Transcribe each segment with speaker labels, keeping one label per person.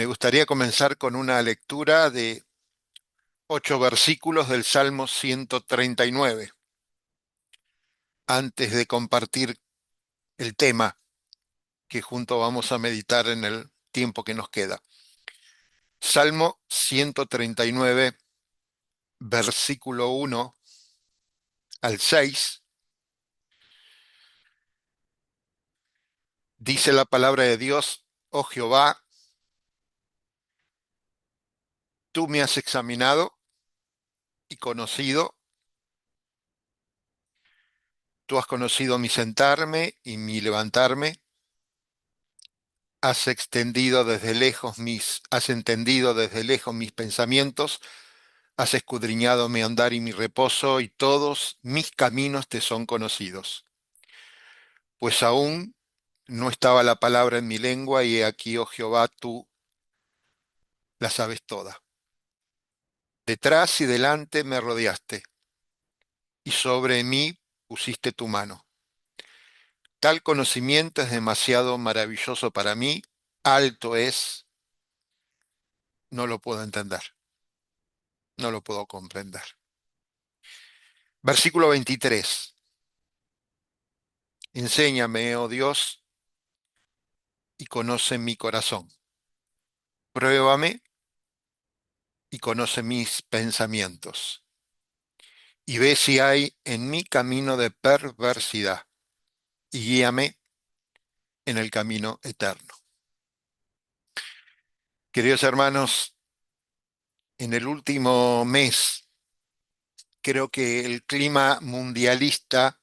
Speaker 1: Me gustaría comenzar con una lectura de 8 versículos del Salmo 139, antes de compartir el tema que junto vamos a meditar en el tiempo que nos queda. Salmo 139, versículo 1 al 6, dice la palabra de Dios: Oh Jehová, tú me has examinado y conocido, tú has conocido mi sentarme y mi levantarme. Has entendido desde lejos mis pensamientos, has escudriñado mi andar y mi reposo, y todos mis caminos te son conocidos. Pues aún no estaba la palabra en mi lengua, y he aquí, oh Jehová, tú la sabes toda. Detrás y delante me rodeaste, y sobre mí pusiste tu mano. Tal conocimiento es demasiado maravilloso para mí, alto es, no lo puedo entender, no lo puedo comprender. Versículo 23. Enséñame, oh Dios, y conoce mi corazón. Pruébame y conoce mis pensamientos. Y ve si hay en mí camino de perversidad, y guíame en el camino eterno. Queridos hermanos, en el último mes, creo que el clima mundialista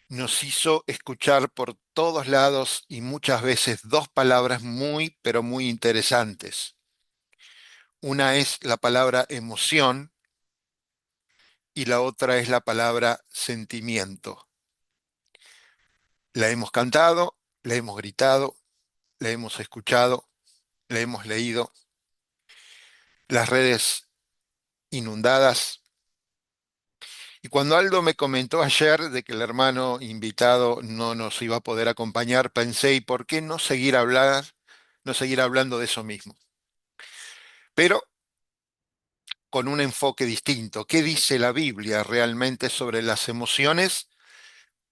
Speaker 1: nos hizo escuchar por todos lados y muchas veces dos palabras muy, pero muy interesantes. Una es la palabra emoción y la otra es la palabra sentimiento. La hemos cantado, la hemos gritado, la hemos escuchado, la hemos leído, las redes inundadas. Y cuando Aldo me comentó ayer de que el hermano invitado no nos iba a poder acompañar, pensé, ¿y por qué no seguir hablando de eso mismo? Pero con un enfoque distinto. ¿Qué dice la Biblia realmente sobre las emociones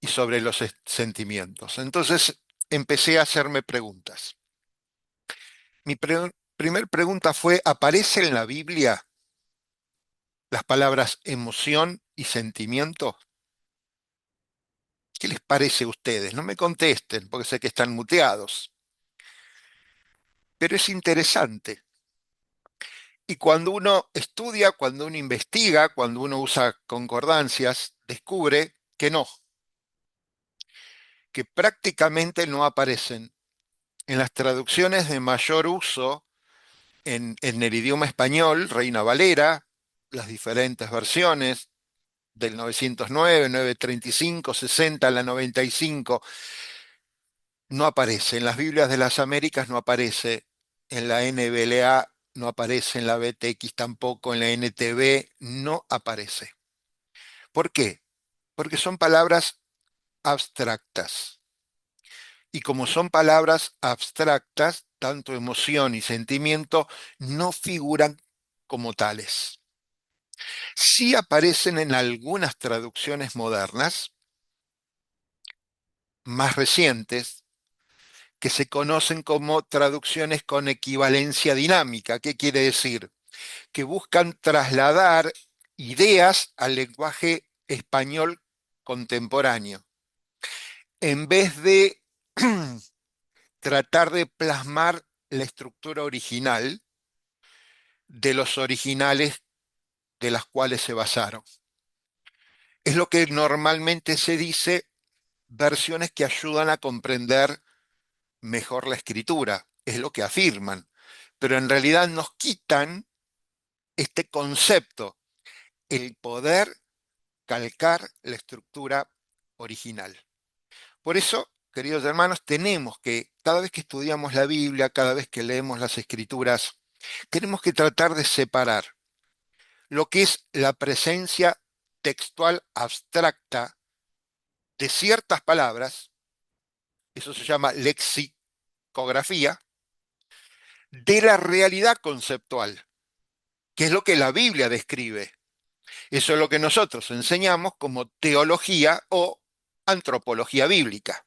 Speaker 1: y sobre los sentimientos? Entonces empecé a hacerme preguntas. Primer pregunta fue: ¿aparece en la Biblia las palabras emoción y sentimiento? ¿Qué les parece a ustedes? No me contesten porque sé que están muteados, pero es interesante. Y cuando uno estudia, cuando uno investiga, cuando uno usa concordancias, descubre que no, que prácticamente no aparecen en las traducciones de mayor uso en el idioma español, Reina Valera, las diferentes versiones del 909, 935, 60, la 95, no aparece. En las Biblias de las Américas no aparece, en la NBLA no aparece, en la BTX tampoco, en la NTV no aparece. ¿Por qué? Porque son palabras abstractas. Y como son palabras abstractas, tanto emoción y sentimiento no figuran como tales. Sí aparecen en algunas traducciones modernas, más recientes, que se conocen como traducciones con equivalencia dinámica. ¿Qué quiere decir? Que buscan trasladar ideas al lenguaje español contemporáneo, en vez de tratar de plasmar la estructura original de los originales de las cuales se basaron. Es lo que normalmente se dice versiones que ayudan a comprender mejor la escritura, es lo que afirman, pero en realidad nos quitan este concepto, el poder calcar la estructura original. Por eso, queridos hermanos, tenemos que, cada vez que estudiamos la Biblia, cada vez que leemos las escrituras, tenemos que tratar de separar lo que es la presencia textual abstracta de ciertas palabras, eso se llama lexicografía, de la realidad conceptual, que es lo que la Biblia describe. Eso es lo que nosotros enseñamos como teología o antropología bíblica.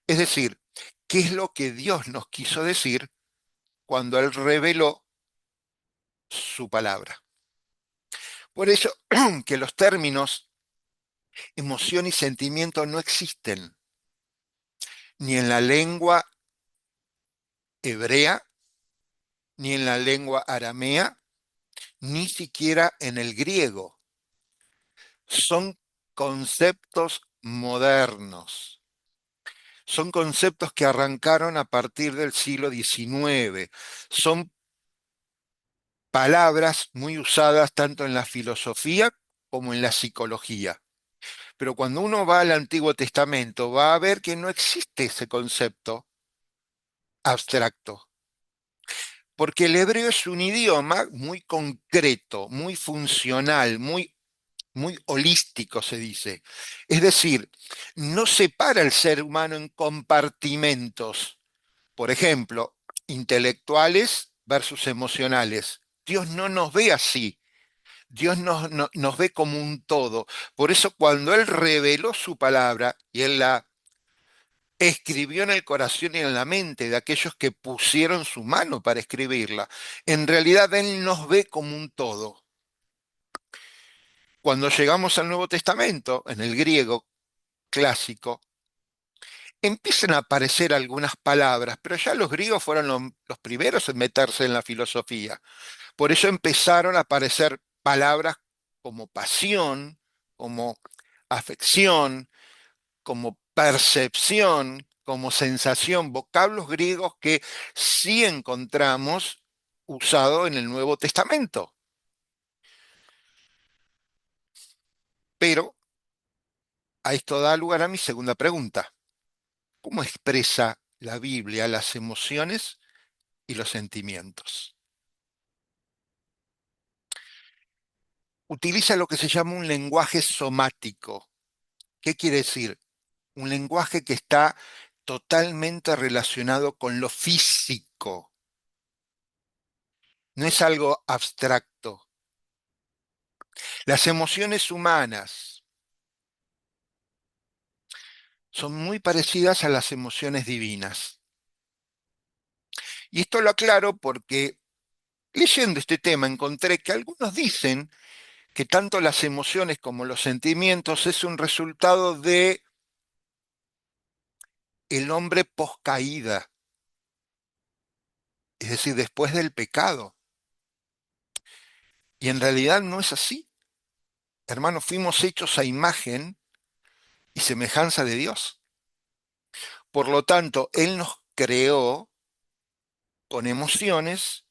Speaker 1: Es decir, ¿qué es lo que Dios nos quiso decir cuando Él reveló su palabra? Por eso que los términos emoción y sentimiento no existen ni en la lengua hebrea, ni en la lengua aramea, ni siquiera en el griego. Son conceptos modernos. Son conceptos que arrancaron a partir del siglo XIX. Son palabras muy usadas tanto en la filosofía como en la psicología. Pero cuando uno va al Antiguo Testamento, va a ver que no existe ese concepto abstracto. Porque el hebreo es un idioma muy concreto, muy funcional, muy holístico, se dice. Es decir, no separa al ser humano en compartimentos, por ejemplo, intelectuales versus emocionales. Dios no nos ve así. Dios nos ve como un todo. Por eso cuando Él reveló su palabra y Él la escribió en el corazón y en la mente de aquellos que pusieron su mano para escribirla, en realidad Él nos ve como un todo. Cuando llegamos al Nuevo Testamento, en el griego clásico, empiezan a aparecer algunas palabras, pero ya los griegos fueron los primeros en meterse en la filosofía. Por eso empezaron a aparecer palabras como pasión, como afección, como percepción, como sensación, vocablos griegos que sí encontramos usados en el Nuevo Testamento. Pero a esto da lugar a mi segunda pregunta. ¿Cómo expresa la Biblia las emociones y los sentimientos? Utiliza lo que se llama un lenguaje somático. ¿Qué quiere decir? Un lenguaje que está totalmente relacionado con lo físico. No es algo abstracto. Las emociones humanas son muy parecidas a las emociones divinas. Y esto lo aclaro porque leyendo este tema encontré que algunos dicen que tanto las emociones como los sentimientos es un resultado de el hombre poscaída, es decir, después del pecado. Y en realidad no es así. Hermanos, fuimos hechos a imagen y semejanza de Dios. Por lo tanto, Él nos creó con emociones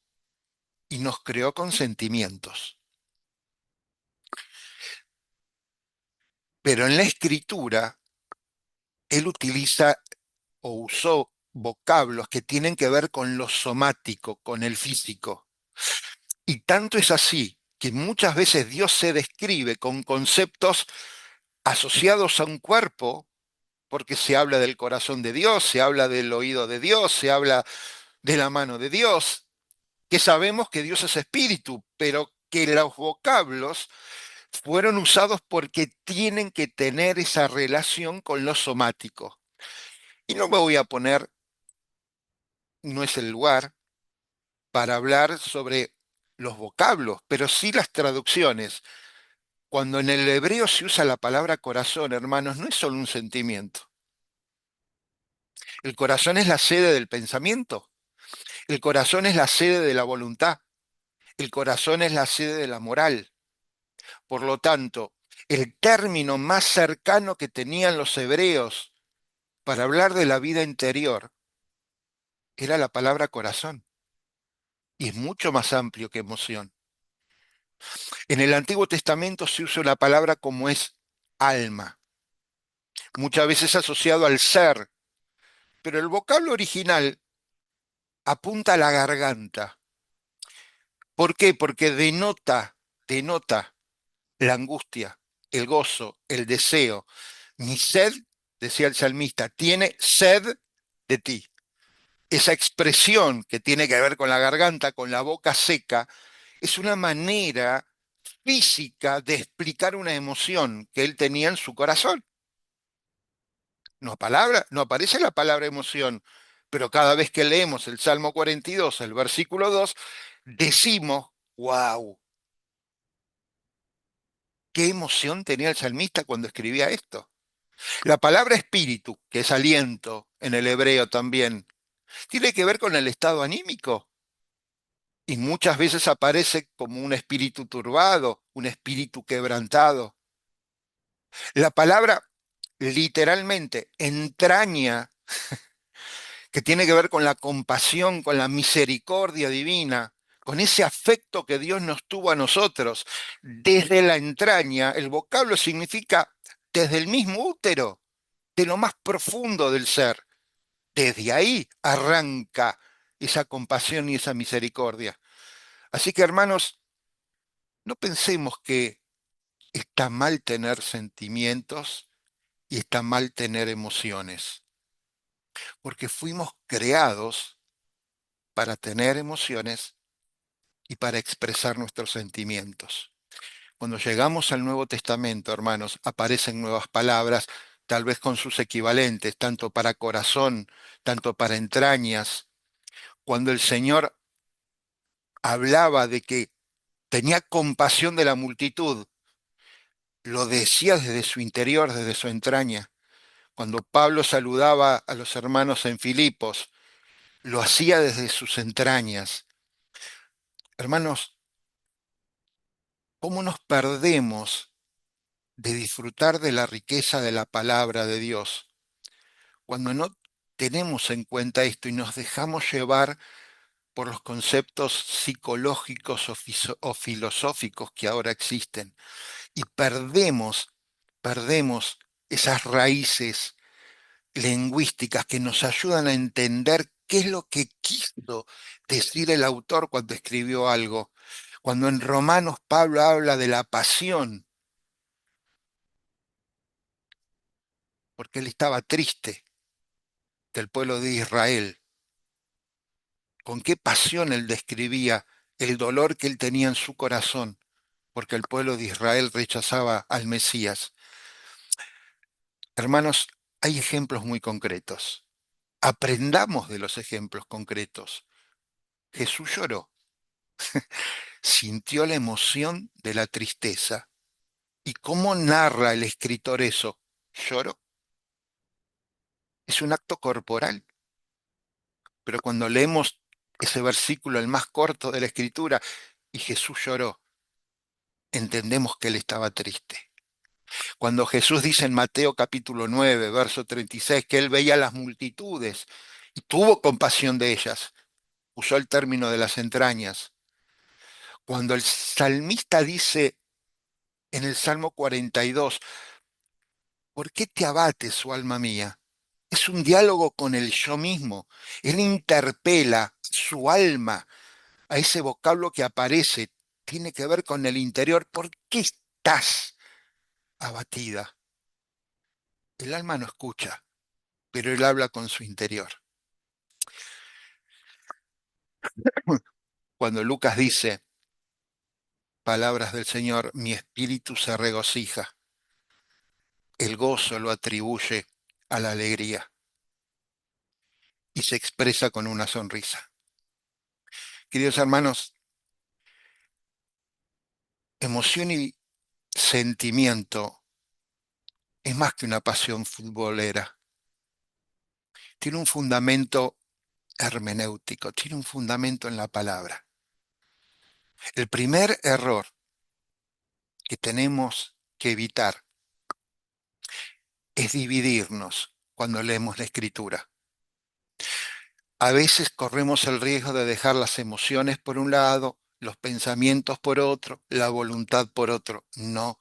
Speaker 1: y nos creó con sentimientos. Pero en la escritura, Él utiliza o usó vocablos que tienen que ver con lo somático, con el físico. Y tanto es así que muchas veces Dios se describe con conceptos asociados a un cuerpo, porque se habla del corazón de Dios, se habla del oído de Dios, se habla de la mano de Dios, que sabemos que Dios es espíritu, pero que los vocablos fueron usados porque tienen que tener esa relación con lo somático. Y no me voy a poner, no es el lugar, para hablar sobre los vocablos, pero sí las traducciones. Cuando en el hebreo se usa la palabra corazón, hermanos, no es solo un sentimiento. El corazón es la sede del pensamiento. El corazón es la sede de la voluntad. El corazón es la sede de la moral. Por lo tanto, el término más cercano que tenían los hebreos para hablar de la vida interior era la palabra corazón. Y es mucho más amplio que emoción. En el Antiguo Testamento se usa una palabra como es alma, muchas veces asociado al ser, pero el vocablo original apunta a la garganta. ¿Por qué? Porque denota la angustia, el gozo, el deseo. Mi sed, decía el salmista, tiene sed de ti. Esa expresión que tiene que ver con la garganta, con la boca seca, es una manera física de explicar una emoción que él tenía en su corazón. No aparece la palabra emoción, pero cada vez que leemos el Salmo 42, el versículo 2, decimos, wow, qué emoción tenía el salmista cuando escribía esto. La palabra espíritu, que es aliento en el hebreo también, tiene que ver con el estado anímico y muchas veces aparece como un espíritu turbado, un espíritu quebrantado. La palabra literalmente entraña, que tiene que ver con la compasión, con la misericordia divina, con ese afecto que Dios nos tuvo a nosotros. Desde la entraña, el vocablo significa desde el mismo útero, de lo más profundo del ser. Desde ahí arranca esa compasión y esa misericordia. Así que hermanos, no pensemos que está mal tener sentimientos y está mal tener emociones, porque fuimos creados para tener emociones y para expresar nuestros sentimientos. Cuando llegamos al Nuevo Testamento, hermanos, aparecen nuevas palabras, tal vez con sus equivalentes, tanto para corazón, tanto para entrañas. Cuando el Señor hablaba de que tenía compasión de la multitud, lo decía desde su interior, desde su entraña. Cuando Pablo saludaba a los hermanos en Filipos, lo hacía desde sus entrañas. Hermanos, ¿cómo nos perdemos de disfrutar de la riqueza de la palabra de Dios cuando no tenemos en cuenta esto y nos dejamos llevar por los conceptos psicológicos o filosóficos que ahora existen y perdemos esas raíces lingüísticas que nos ayudan a entender qué es lo que quiso decir el autor cuando escribió algo? Cuando en Romanos Pablo habla de la pasión, porque él estaba triste del pueblo de Israel, con qué pasión él describía el dolor que él tenía en su corazón, porque el pueblo de Israel rechazaba al Mesías. Hermanos, hay ejemplos muy concretos. Aprendamos de los ejemplos concretos. Jesús lloró, sintió la emoción de la tristeza. ¿Y cómo narra el escritor eso? Lloró. Es un acto corporal, pero cuando leemos ese versículo, el más corto de la escritura, y Jesús lloró, entendemos que él estaba triste. Cuando Jesús dice en Mateo capítulo 9, verso 36, que él veía las multitudes y tuvo compasión de ellas, usó el término de las entrañas. Cuando el salmista dice en el Salmo 42, ¿por qué te abates, oh alma mía? Es un diálogo con el yo mismo. Él interpela su alma a ese vocablo que aparece. Tiene que ver con el interior. ¿Por qué estás abatida? El alma no escucha, pero él habla con su interior. Cuando Lucas dice, palabras del Señor, mi espíritu se regocija, el gozo lo atribuye a la alegría y se expresa con una sonrisa. Queridos hermanos, emoción y sentimiento es más que una pasión futbolera. Tiene un fundamento hermenéutico, tiene un fundamento en la palabra. El primer error que tenemos que evitar es dividirnos cuando leemos la escritura. A veces corremos el riesgo de dejar las emociones por un lado, los pensamientos por otro, la voluntad por otro. No,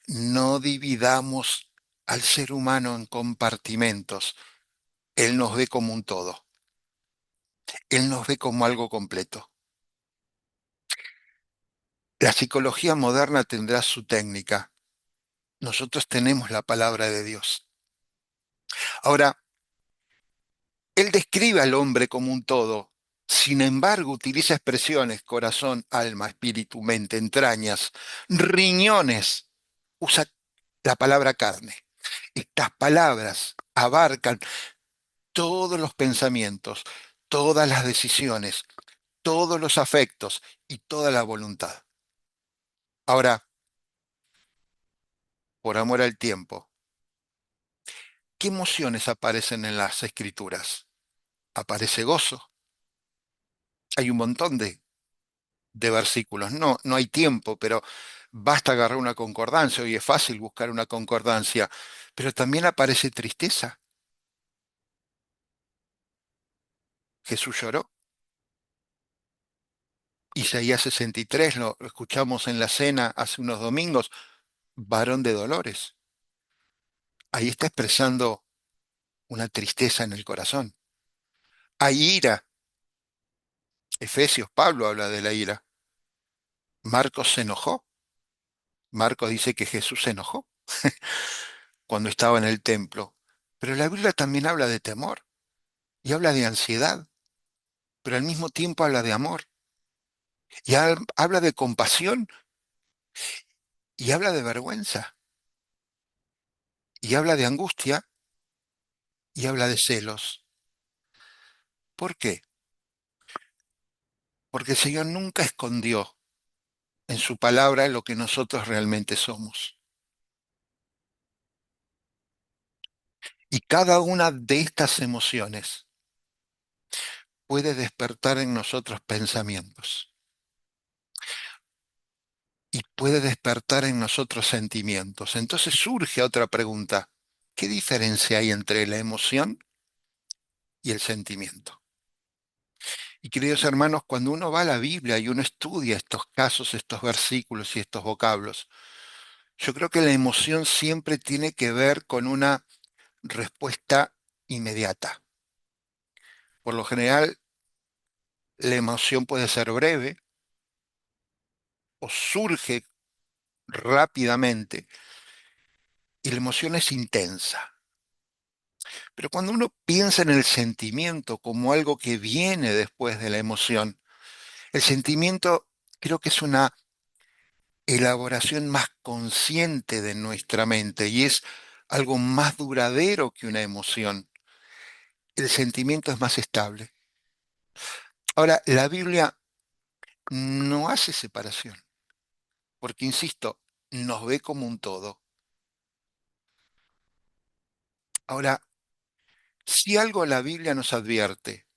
Speaker 1: no dividamos al ser humano en compartimentos. Él nos ve como un todo. Él nos ve como algo completo. La psicología moderna tendrá su técnica. Nosotros tenemos la palabra de Dios. Ahora, Él describe al hombre como un todo. Sin embargo, utiliza expresiones corazón, alma, espíritu, mente, entrañas, riñones. Usa la palabra carne. Estas palabras abarcan todos los pensamientos, todas las decisiones, todos los afectos y toda la voluntad. Ahora, por amor al tiempo, ¿qué emociones aparecen en las escrituras? Aparece gozo. Hay un montón de versículos. No, no hay tiempo, pero basta agarrar una concordancia. Hoy es fácil buscar una concordancia, pero también aparece tristeza. Jesús lloró. Isaías 63, lo escuchamos en la cena hace unos domingos, varón de dolores. Ahí está expresando una tristeza en el corazón. Hay ira. Efesios, Pablo habla de la ira. Marcos se enojó. Marcos dice que Jesús se enojó cuando estaba en el templo. Pero la Biblia también habla de temor y habla de ansiedad, pero al mismo tiempo habla de amor y habla de compasión y habla de vergüenza y habla de angustia y habla de celos. ¿Por qué? Porque el Señor nunca escondió en su palabra lo que nosotros realmente somos. Y cada una de estas emociones puede despertar en nosotros pensamientos y puede despertar en nosotros sentimientos. Entonces surge otra pregunta. ¿Qué diferencia hay entre la emoción y el sentimiento? Y queridos hermanos, cuando uno va a la Biblia y uno estudia estos casos, estos versículos y estos vocablos, yo creo que la emoción siempre tiene que ver con una respuesta inmediata. Por lo general, la emoción puede ser breve o surge rápidamente y la emoción es intensa. Pero cuando uno piensa en el sentimiento como algo que viene después de la emoción, el sentimiento creo que es una elaboración más consciente de nuestra mente y es algo más duradero que una emoción. El sentimiento es más estable. Ahora, la Biblia no hace separación, porque, insisto, nos ve como un todo. Ahora, si algo la Biblia nos advierte,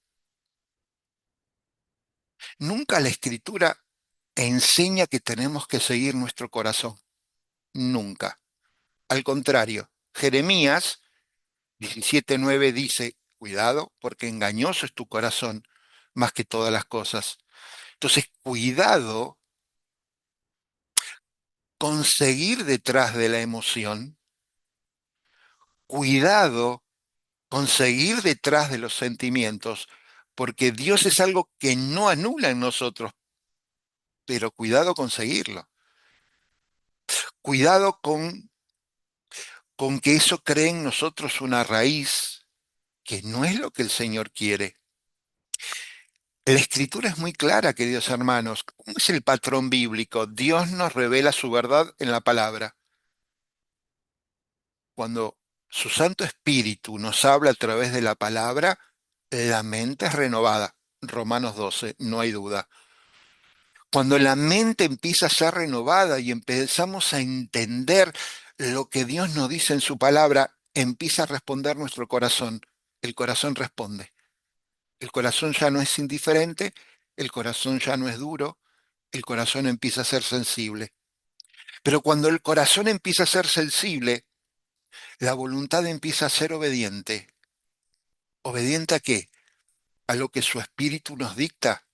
Speaker 1: nunca la Escritura enseña que tenemos que seguir nuestro corazón. Nunca. Al contrario, Jeremías 17:9 dice, cuidado, porque engañoso es tu corazón más que todas las cosas. Entonces, cuidado con seguir detrás de la emoción, cuidado con seguir detrás de los sentimientos, porque Dios es algo que no anula en nosotros, pero cuidado con seguirlo. Cuidado con que eso cree en nosotros una raíz que no es lo que el Señor quiere. La escritura es muy clara, queridos hermanos. ¿Cómo es el patrón bíblico? Dios nos revela su verdad en la palabra. Cuando su Santo Espíritu nos habla a través de la palabra, la mente es renovada. Romanos 12, no hay duda. Cuando la mente empieza a ser renovada y empezamos a entender lo que Dios nos dice en su palabra, empieza a responder nuestro corazón. El corazón responde. El corazón ya no es indiferente, el corazón ya no es duro, el corazón empieza a ser sensible. Pero cuando el corazón empieza a ser sensible, la voluntad empieza a ser obediente. ¿Obediente a qué? A lo que su espíritu nos dicta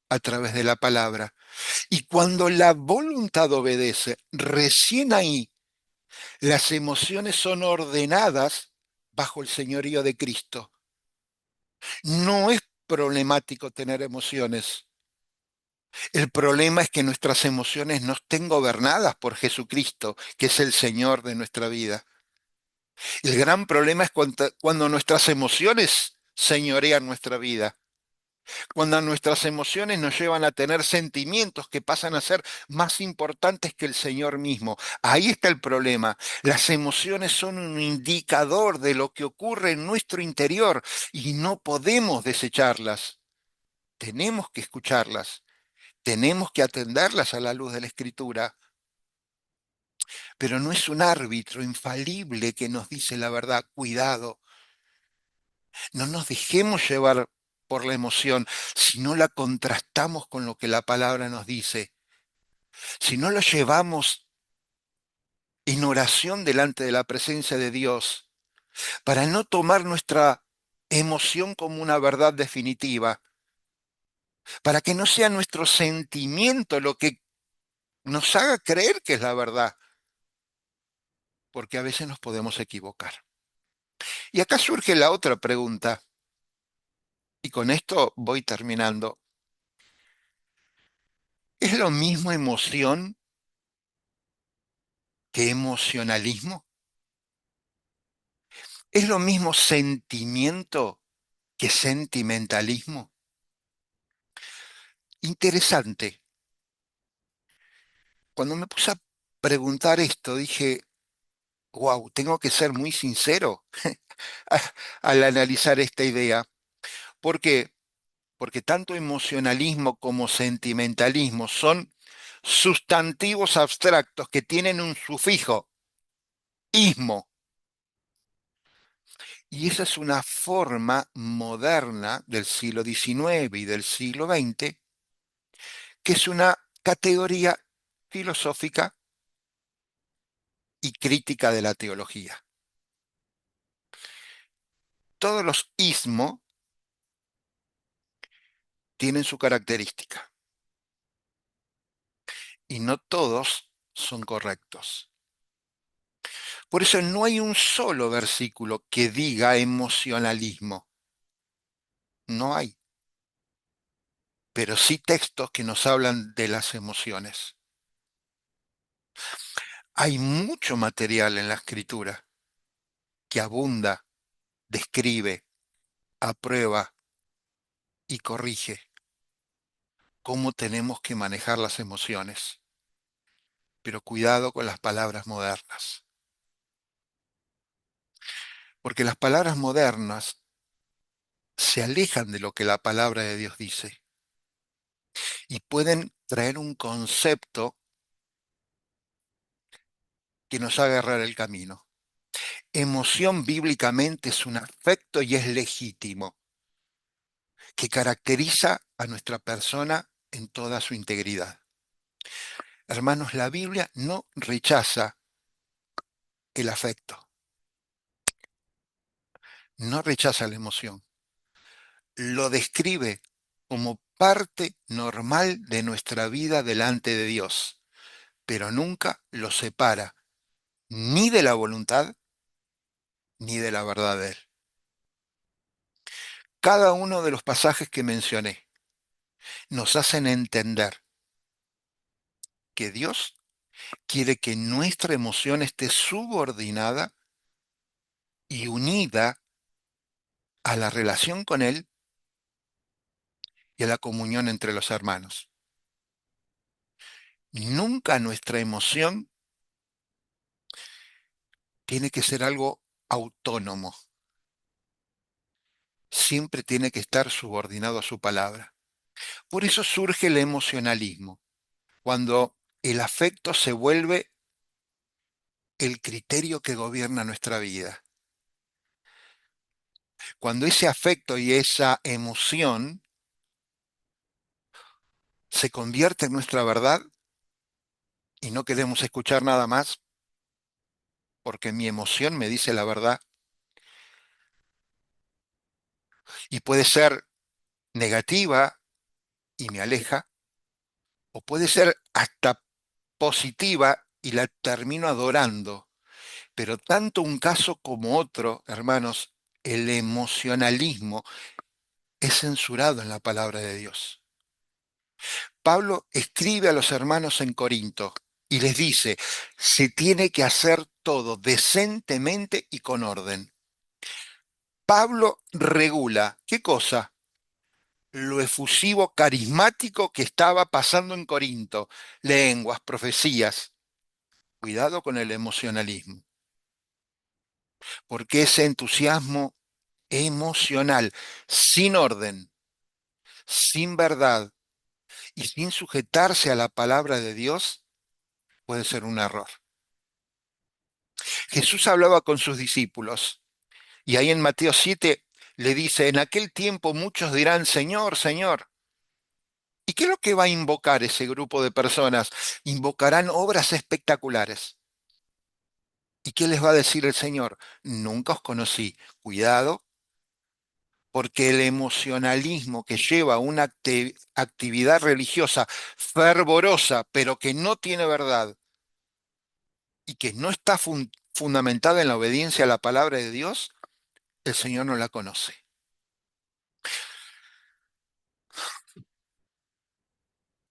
Speaker 1: a través de la palabra. Y cuando la voluntad obedece, recién ahí las emociones son ordenadas bajo el señorío de Cristo. No es problemático tener emociones. El problema es que nuestras emociones no estén gobernadas por Jesucristo, que es el Señor de nuestra vida. El gran problema es cuando nuestras emociones señorean nuestra vida, cuando nuestras emociones nos llevan a tener sentimientos que pasan a ser más importantes que el Señor mismo. Ahí está el problema. Las emociones son un indicador de lo que ocurre en nuestro interior y no podemos desecharlas. Tenemos que escucharlas, tenemos que atenderlas a la luz de la Escritura, pero no es un árbitro infalible que nos dice la verdad. Cuidado, no nos dejemos llevar por la emoción, si no la contrastamos con lo que la palabra nos dice, si no lo llevamos en oración delante de la presencia de Dios, para no tomar nuestra emoción como una verdad definitiva, para que no sea nuestro sentimiento lo que nos haga creer que es la verdad, porque a veces nos podemos equivocar. Y acá surge la otra pregunta, y con esto voy terminando. ¿Es lo mismo emoción que emocionalismo? ¿Es lo mismo sentimiento que sentimentalismo? Interesante. Cuando me puse a preguntar esto, dije, wow, tengo que ser muy sincero al analizar esta idea. ¿Por qué? Porque tanto emocionalismo como sentimentalismo son sustantivos abstractos que tienen un sufijo, ismo. Y esa es una forma moderna del siglo XIX y del siglo XX, que es una categoría filosófica y crítica de la teología. Todos los ismos tienen su característica y no todos son correctos. Por eso no hay un solo versículo que diga emocionalismo. No hay. Pero sí textos que nos hablan de las emociones. Hay mucho material en la escritura que abunda, describe, aprueba y corrige cómo tenemos que manejar las emociones. Pero cuidado con las palabras modernas, porque las palabras modernas se alejan de lo que la palabra de Dios dice y pueden traer un concepto que nos haga errar el camino. Emoción bíblicamente es un afecto y es legítimo, que caracteriza a nuestra persona en toda su integridad. Hermanos, la Biblia no rechaza el afecto, no rechaza la emoción, lo describe como parte normal de nuestra vida delante de Dios, pero nunca lo separa ni de la voluntad ni de la verdad de Él. Cada uno de los pasajes que mencioné nos hacen entender que Dios quiere que nuestra emoción esté subordinada y unida a la relación con Él y a la comunión entre los hermanos. Nunca nuestra emoción tiene que ser algo autónomo, siempre tiene que estar subordinado a su palabra. Por eso surge el emocionalismo, cuando el afecto se vuelve el criterio que gobierna nuestra vida. Cuando ese afecto y esa emoción se convierte en nuestra verdad y no queremos escuchar nada más porque mi emoción me dice la verdad y puede ser negativa y me aleja, o puede ser hasta positiva y la termino adorando. Pero tanto un caso como otro, hermanos, el emocionalismo es censurado en la palabra de Dios. Pablo escribe a los hermanos en Corinto y les dice, se tiene que hacer todo decentemente y con orden. Pablo regula, ¿qué cosa? Lo efusivo carismático que estaba pasando en Corinto, lenguas, profecías. Cuidado con el emocionalismo, porque ese entusiasmo emocional, sin orden, sin verdad y sin sujetarse a la palabra de Dios, puede ser un error. Jesús hablaba con sus discípulos y ahí en Mateo 7 le dice, en aquel tiempo muchos dirán, Señor, Señor. ¿Y qué es lo que va a invocar ese grupo de personas? Invocarán obras espectaculares. ¿Y qué les va a decir el Señor? Nunca os conocí. Cuidado, porque el emocionalismo que lleva una actividad religiosa fervorosa, pero que no tiene verdad y que no está fundamentada en la obediencia a la palabra de Dios, el Señor no la conoce.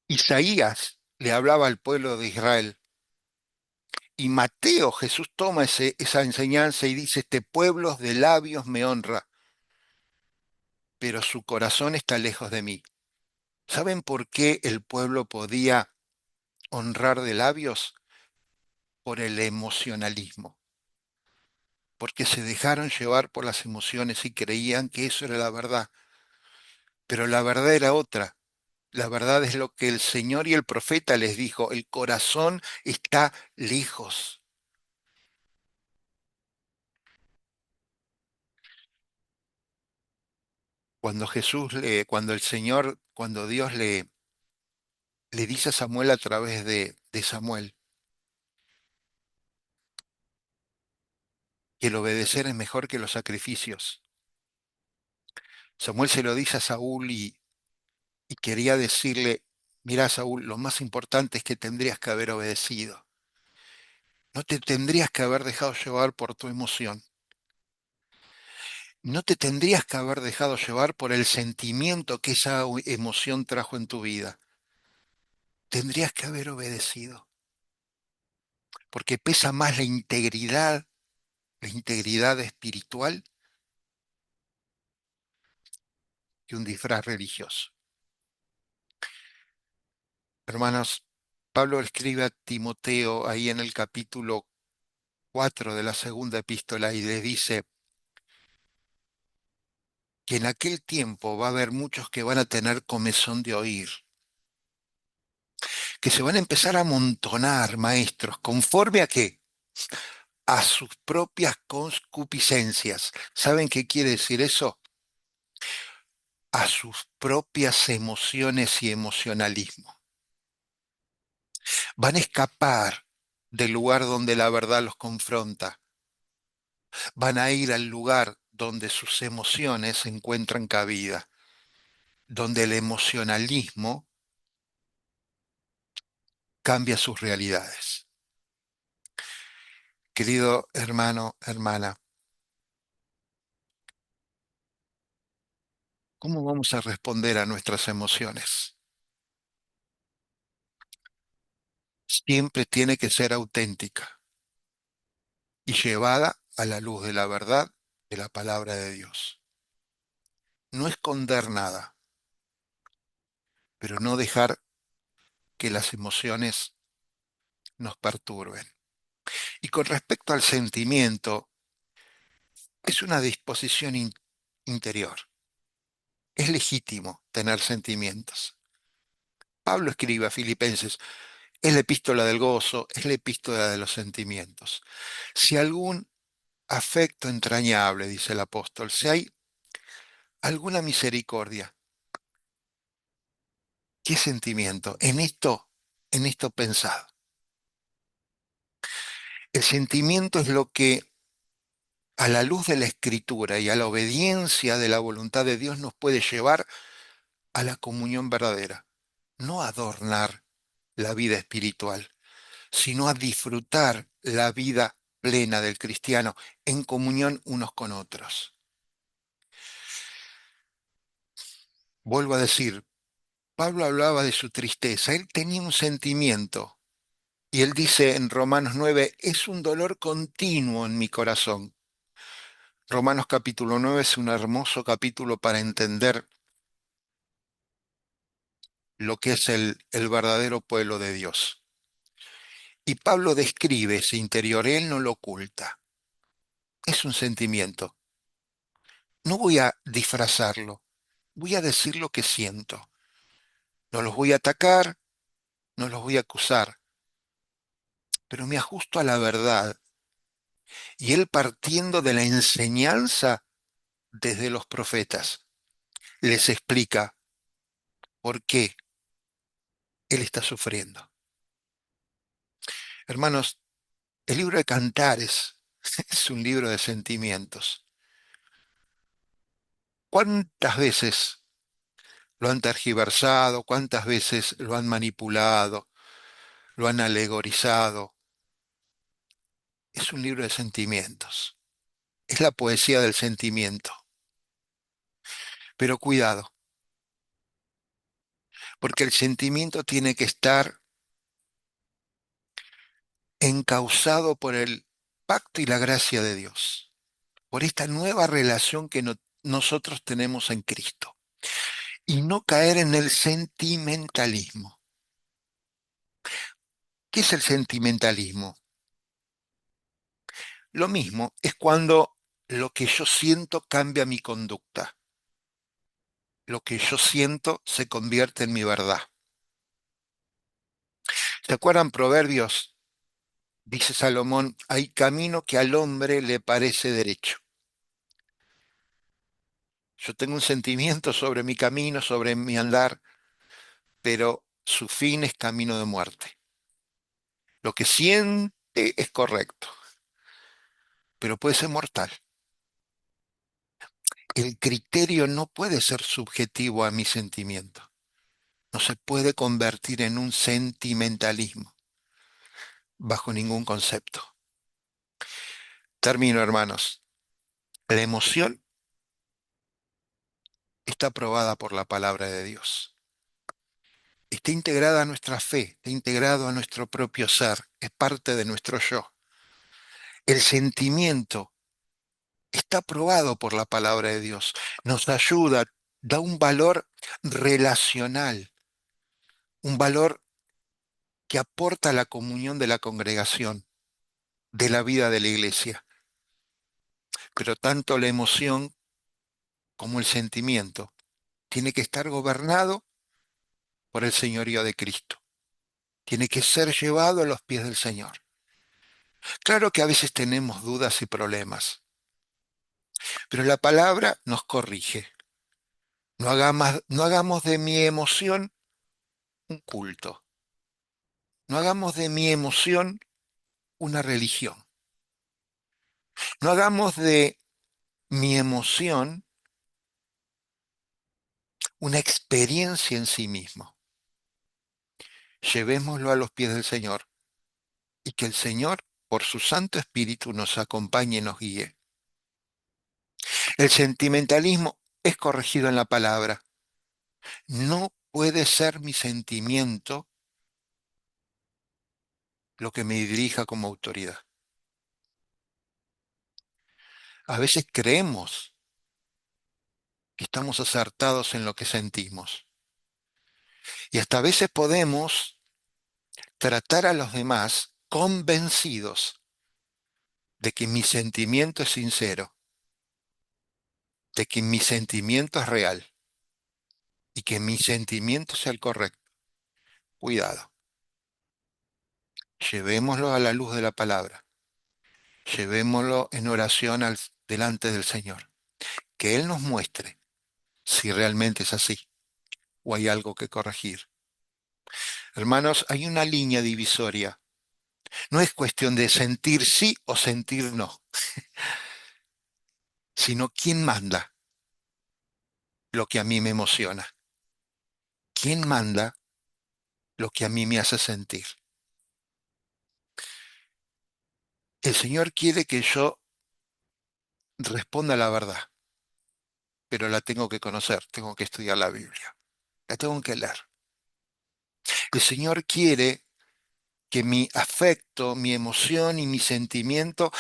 Speaker 1: Isaías le hablaba al pueblo de Israel y Mateo, Jesús toma esa enseñanza y dice, este pueblo de labios me honra, pero su corazón está lejos de mí. ¿Saben por qué el pueblo podía honrar de labios? Por el emocionalismo, porque se dejaron llevar por las emociones y creían que eso era la verdad, pero la verdad era otra. La verdad es lo que el Señor y el profeta les dijo, el corazón está lejos. Cuando el Señor, cuando Dios le dice a Samuel a través de Samuel que el obedecer es mejor que los sacrificios. Samuel se lo dice a Saúl y quería decirle, mira Saúl, lo más importante es que tendrías que haber obedecido. No te tendrías que haber dejado llevar por tu emoción. No te tendrías que haber dejado llevar por el sentimiento que esa emoción trajo en tu vida. Tendrías que haber obedecido, porque pesa más la integridad espiritual, que un disfraz religioso. Hermanos, Pablo escribe a Timoteo ahí en el capítulo 4 de la segunda epístola y le dice que en aquel tiempo va a haber muchos que van a tener comezón de oír, que se van a empezar a amontonar maestros, ¿conforme a qué? A sus propias concupiscencias. ¿Saben qué quiere decir eso? A sus propias emociones y emocionalismo. Van a escapar del lugar donde la verdad los confronta. Van a ir al lugar donde sus emociones encuentran cabida, donde el emocionalismo cambia sus realidades. Querido hermano, hermana, ¿cómo vamos a responder a nuestras emociones? Siempre tiene que ser auténtica y llevada a la luz de la verdad de la palabra de Dios. No esconder nada, pero no dejar que las emociones nos perturben. Y con respecto al sentimiento, es una disposición interior. Es legítimo tener sentimientos. Pablo escribe a Filipenses, es la epístola del gozo, es la epístola de los sentimientos. Si algún afecto entrañable, dice el apóstol, si hay alguna misericordia, ¿qué sentimiento? En esto pensad. El sentimiento es lo que a la luz de la Escritura y a la obediencia de la voluntad de Dios nos puede llevar a la comunión verdadera, no a adornar la vida espiritual, sino a disfrutar la vida plena del cristiano en comunión unos con otros. Vuelvo a decir, Pablo hablaba de su tristeza, él tenía un sentimiento y él dice en Romanos 9, es un dolor continuo en mi corazón. Romanos capítulo 9 es un hermoso capítulo para entender lo que es el verdadero pueblo de Dios. Y Pablo describe ese interior, él no lo oculta. Es un sentimiento. No voy a disfrazarlo, voy a decir lo que siento. No los voy a atacar, no los voy a acusar, pero me ajusto a la verdad. Y él partiendo de la enseñanza desde los profetas, les explica por qué él está sufriendo. Hermanos, el libro de Cantares es un libro de sentimientos. ¿Cuántas veces lo han tergiversado? ¿Cuántas veces lo han manipulado? ¿Lo han alegorizado? Es un libro de sentimientos. Es la poesía del sentimiento. Pero cuidado, porque el sentimiento tiene que estar encauzado por el pacto y la gracia de Dios, por esta nueva relación que nosotros tenemos en Cristo, y no caer en el sentimentalismo. ¿Qué es el sentimentalismo? Lo mismo es cuando lo que yo siento cambia mi conducta, lo que yo siento se convierte en mi verdad. ¿Se acuerdan Proverbios? Dice Salomón, hay camino que al hombre le parece derecho. Yo tengo un sentimiento sobre mi camino, sobre mi andar, pero su fin es camino de muerte. Lo que siente es correcto, pero puede ser mortal. El criterio no puede ser subjetivo a mi sentimiento. No se puede convertir en un sentimentalismo bajo ningún concepto. Termino, hermanos. La emoción está aprobada por la palabra de Dios. Está integrada a nuestra fe, está integrado a nuestro propio ser, es parte de nuestro yo. El sentimiento está aprobado por la palabra de Dios. Nos ayuda, da un valor relacional, un valor que aporta a la comunión de la congregación, de la vida de la iglesia. Pero tanto la emoción como el sentimiento tiene que estar gobernado por el señorío de Cristo. Tiene que ser llevado a los pies del Señor. Claro que a veces tenemos dudas y problemas, pero la palabra nos corrige. No hagamos de mi emoción un culto. No hagamos de mi emoción una religión. No hagamos de mi emoción una experiencia en sí mismo. Llevémoslo a los pies del Señor y que el Señor, por su Santo Espíritu, nos acompañe y nos guíe. El sentimentalismo es corregido en la palabra. No puede ser mi sentimiento lo que me dirija como autoridad. A veces creemos que estamos acertados en lo que sentimos y hasta a veces podemos tratar a los demás convencidos de que mi sentimiento es sincero, de que mi sentimiento es real y que mi sentimiento sea el correcto. Cuidado, llevémoslo a la luz de la palabra, llevémoslo en oración delante del Señor, que Él nos muestre si realmente es así o hay algo que corregir. Hermanos, hay una línea divisoria. No es cuestión de sentir sí o sentir no, sino quién manda lo que a mí me emociona, quién manda lo que a mí me hace sentir. El Señor quiere que yo responda a la verdad, pero la tengo que conocer, tengo que estudiar la Biblia, la tengo que leer. El Señor quiere que mi afecto, mi emoción y mi sentimiento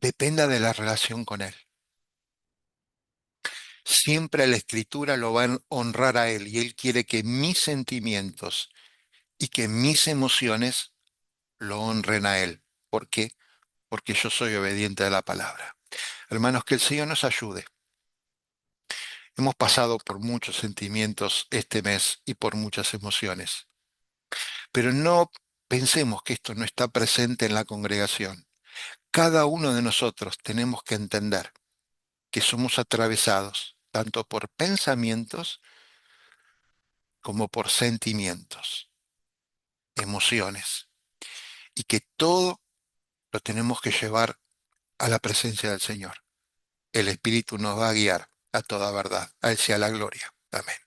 Speaker 1: dependa de la relación con Él. Siempre la Escritura lo va a honrar a Él y Él quiere que mis sentimientos y que mis emociones lo honren a Él. ¿Por qué? Porque yo soy obediente a la palabra. Hermanos, que el Señor nos ayude. Hemos pasado por muchos sentimientos este mes y por muchas emociones, pero no pensemos que esto no está presente en la congregación. Cada uno de nosotros tenemos que entender que somos atravesados tanto por pensamientos como por sentimientos, emociones, y que todo lo tenemos que llevar a la presencia del Señor. El Espíritu nos va a guiar a toda verdad. A Él sea la gloria. Amén.